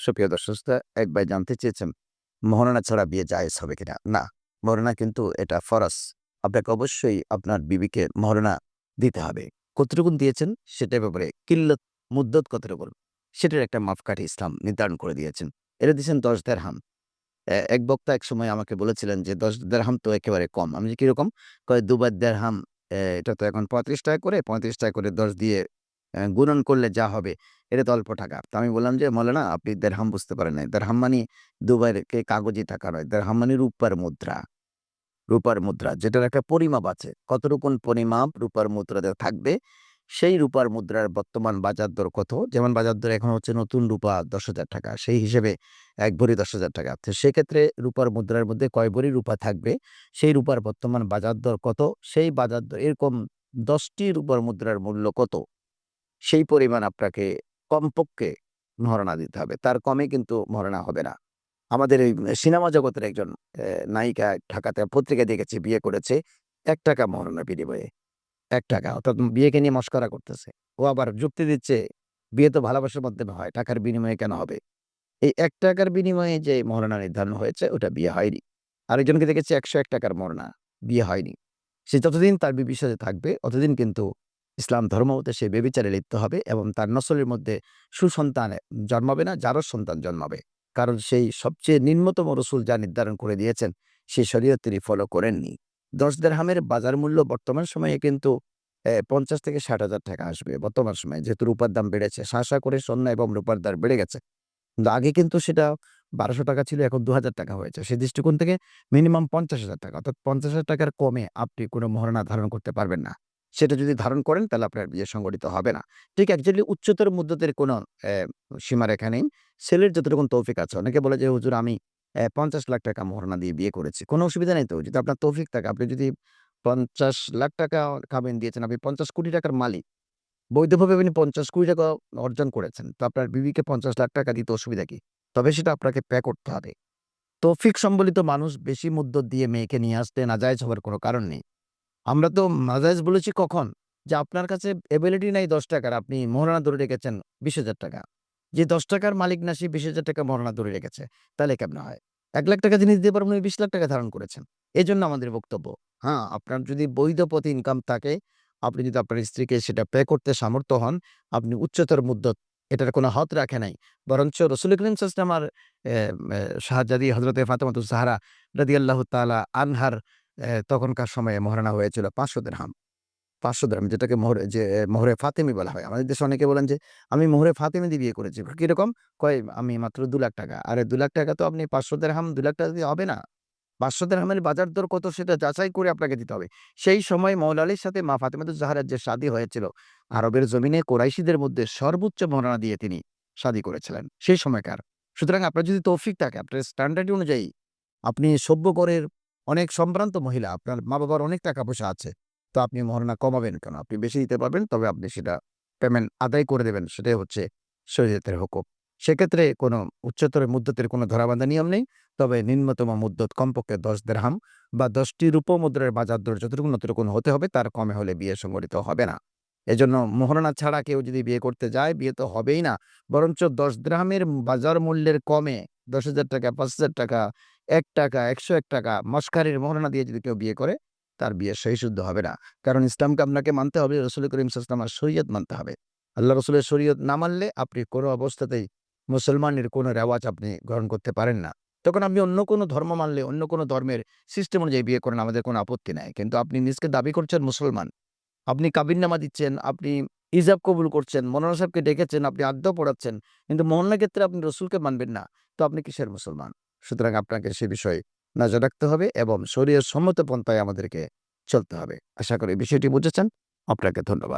সুপ্রিয় দর্শক শ্রোতা, এক ভাই জানতে চেয়েছেন, মহারণা ছাড়া বিয়ে জায়েজ হবে কিনা? না, মহারণা কিন্তু এটা ফরজ। আপনাকে অবশ্যই আপনার বিবিকে মহারণা দিতে হবে। কতটুকুন দিয়েছেন সেটার ব্যাপারে কিল্লত মুদ্দত কতটুকুন সেটার একটা মাপকাঠি ইসলাম নির্ধারণ করে দিয়েছেন। এটা দিয়েছেন ১০ দেরহাম। এক বক্তা একসময় আমাকে বলেছিলেন যে ১০ দেরহাম তো একেবারে কম। আমি যে কিরকম? কয় দুবার দেরহাম এটা তো এখন ৳৩৫ করে, ৳৩৫ করে ১০ দিয়ে গুণন করলে যা হবে এটা তো অল্প টাকা। তো আমি বললাম যে, "মৌলানা আপনি দেরহাম বুঝতে পারেন নাই। দেরহাম মানি দুবাইয়ের কাগজি টাকা নয়। দেরহাম মানি রূপার মুদ্রা। রূপার মুদ্রা যেটার একটা পরিমাপ আছে। কতটুকুন পরিমাপ রূপার মুদ্রাতে থাকবে, সেই রূপার মুদ্রার বর্তমান বাজার দর কত? যেমন বাজার দর এখন হচ্ছে নতুন রূপা ৳১০,০০০ সেই হিসেবে ১ ভরি ৳১০,০০০ তো সেক্ষেত্রে রূপার মুদ্রার মধ্যে কয় ভরি রূপা থাকবে, সেই রূপার বর্তমান বাজার দর কত? সেই বাজার দর এরকম ১০ টি রূপার মুদ্রার মূল্য কত? সেই পরিমাণ আপনাকে কমপক্ষে মহারণা দিতে হবে। তার কমে কিন্তু মহারণা হবে না। আমাদের এই সিনেমা জগতের একজন নায়িকা ঢাকাতে পত্রিকায় দেখেছি বিয়ে করেছে ৳১ মহারণার বিনিময়ে। ৳১ অর্থাৎ বিয়েকে নিয়ে মশকরা করতেছে। ও আবার যুক্তি দিচ্ছে, বিয়ে তো ভালোবাসার মাধ্যমে হয়। টাকার বিনিময়ে কেন হবে? এই ৳১ র বিনিময়ে যে মহারণা নির্ধারণ হয়েছে ওটা বিয়ে হয়নি। আরেকজনকে দেখেছি ৳১০১ র মহারণা, বিয়ে হয়নি। সে যতদিন তার বিবির সাথে থাকবে অতদিন কিন্তু ইসলাম ধর্ম হতে সে ব্যভিচারে লিপ্ত হবে এবং তার নসলের মধ্যে সুসন্তান জন্মাবে না, জারজ সন্তান জন্মাবে। কারণ সেই সবচেয়ে নিম্নতম রসুল যা নির্ধারণ করে দিয়েছেন, সেই শরীয়ত তিনি ফলো করেননি। ১০ দেরহামের বাজার মূল্য বর্তমান সময়ে কিন্তু ৫০ থেকে ৳৬০,০০০ আসবে বর্তমান সময়ে। যেহেতু রূপার দাম বেড়েছে। করে স্বর্ণ এবং রূপার দাম বেড়ে গেছে। কিন্তু আগে কিন্তু সেটা ৳১২০০ ছিল, এখন ৳২,০০০ হয়েছে। সেই দৃষ্টিকোণ থেকে মিনিমাম ৳৫০,০০০ অর্থাৎ ৳৫০,০০০ র কমে আপনি কোন মহারণা ধারণ করতে পারবেন না। সেটা যদি ধারণ করেন তাহলে আপনার বিয়ে সংগঠিত হবে না। ঠিক একজাক্টলি উচ্চতর মুদ্দতের কোন সীমারেখা নেই। ছেলের যতটুকুন তৌফিক আছে। অনেকে বলে যে, "হুজুর আমি ৳৫০,০০,০০০ মহারণা দিয়ে বিয়ে করেছি।" কোন অসুবিধা নেই তো। যদি আপনার তৌফিক থাকে, আপনি যদি ৳৫০,০০,০০০ কাবিন দিয়েছেন, আপনি ৳৫০,০০,০০,০০০ র মালিক। বৈধভাবে আপনি ৳৫০,০০,০০,০০০ অর্জন করেছেন। তো আপনার বিবিকে ৳৫০,০০,০০০ দিতে অসুবিধা কি? তবে সেটা আপনাকে পে করতে হবে। তৌফিক সম্বলিত মানুষ বেশি মুদ্দত দিয়ে মেয়েকে নিয়ে আসতে নাজায়েজ হবার কোনো কারণ নেই। আমরা তো নাজায়েজ বলেছি কখন? যে আপনার কাছে এবিলিটি নাই ৳১০ র আপনি মোহরানা ধরে রেখেছেন ৳২০,০০০ যে ৳১০ র মালিক না সে ৳২০,০০০ মোহরানা ধরে রেখেছে। তাইলে কেমনে হয়? ৳১,০০,০০০ জিনিস দিতে পারবেন, উনি ৳২০,০০,০০০ ধারণ করেছেন। এজন্য আমাদের বক্তব্য, হ্যাঁ, আপনার যদি বৈধ পথে ইনকাম থাকে, আপনি যদি আপনার স্ত্রীকে সেটা পে করতে সামর্থ্য হন, আপনি উচ্চতর মুদ্দত এটার কোনো হদ রাখে নাই। বরঞ্চ রাসূল করিম সাল্লাল্লাহু আলাইহি ওয়াসাল্লাম আর শাহজাদি হযরতে ফাতেমাতুজ জাহরা রাদিয়াল্লাহু তাআলা আনহার তখনকার সময়ে মহারণা হয়েছিল ৫০০ দিরহাম। ৫০০ দিরহাম যেটাকে মোহরে ফাতেমি বলা হয়। আমাদের দেশে অনেকে বলেন যে, "আমি মোহরে ফাতেমি দিয়ে বিয়ে করেছি।" কিরকম? কয়, "আমি মাত্র ৳২,০০,০০০।" আরে ৳২,০০,০০০ তো আপনি ৫০০ দিরহাম ৳২,০০,০০০ দিয়ে হবে না। ৫০০ দিরহামের বাজার দর কত সেটা যাচাই করে আপনাকে দিতে হবে। সেই সময় মওলা আলীর সাথে মা ফাতেমাতুজ জাহরার যে শাদী হয়েছিল, আরবের জমিনে কোরাইশীদের মধ্যে সর্বোচ্চ মহারণা দিয়ে তিনি শাদী করেছিলেন, সেই সময়কার। সুতরাং আপনার যদি তৌফিক থাকে, আপনার স্ট্যান্ডার্ড অনুযায়ী আপনি সভ্য ঘরের অনেক সম্ভ্রান্ত মহিলা, আপনার মা-বাবার অনেক টাকা-পয়সা আছে। তো আপনি মহারণা কমাবেন কেন? আপনি বেশি দিতে পারবেন, তবে আপনি সেটা পেমেন্ট আদায় করে দেবেন। সেটাই হচ্ছে শরীয়তের হুকুম। সেক্ষেত্রে কোনো উচ্চতর মুদ্দতের কোনো ধরাবাঁধা নিয়ম নেই। তবে নিম্নতম মুদ্দত কমপক্ষে ১০ দিরহাম বা ১০ টি রূপো মুদ্রার বাজার দর যতটুকুন অতটুকুন হতে হবে, তার কমে হলে বিয়ে সংগঠিত হবে না। এজন্য মহারণা ছাড়া কেউ যদি বিয়ে করতে যায়, বিয়ে তো হবেই না। বরঞ্চ ১০ দিরহামের বাজার মূল্যের কমে ৳১০,০০০, ৳৫,০০০, ৳১, ৳১০১ মশকারির মহারণা দিয়ে যদি কেউ বিয়ে করে, তার বিয়ে সহিশুদ্ধ হবে না। কারণ ইসলামকে আপনাকে মানতে হবে, রাসূল করিম সাল্লাল্লাহু আলাইহি ওয়াসাল্লামের শরীয়ত মানতে হবে। আল্লাহ রাসূলের শরীয়ত না মানলে আপনি কোনো অবস্থাতেই মুসলমানের কোনো রেওয়াজ আপনি গ্রহণ করতে পারেন না। তখন আপনি অন্য কোনো ধর্ম মানলে, অন্য কোনো ধর্মের সিস্টেম অনুযায়ী বিয়ে করেন, আমাদের কোনো আপত্তি নাই। কিন্তু আপনি নিজকে দাবি করছেন মুসলমান। আপনি কাবিননামা দিচ্ছেন, আপনি ইজাব কবুল করছেন, মৌলানা সাহেবকে ডেকেছেন, আপনি আড্ডা পড়াচ্ছেন। কিন্তু মহল্লার ক্ষেত্রে আপনি রসুলকে মানবেন না। তো আপনি কিসের মুসলমান? সুতরাং আপনাকে সে বিষয়ে নজর রাখতে হবে এবং শরীয়ত সম্মত পন্থায় আমাদেরকে চলতে হবে। আশা করি বিষয়টি বুঝেছেন। আপনাকে ধন্যবাদ।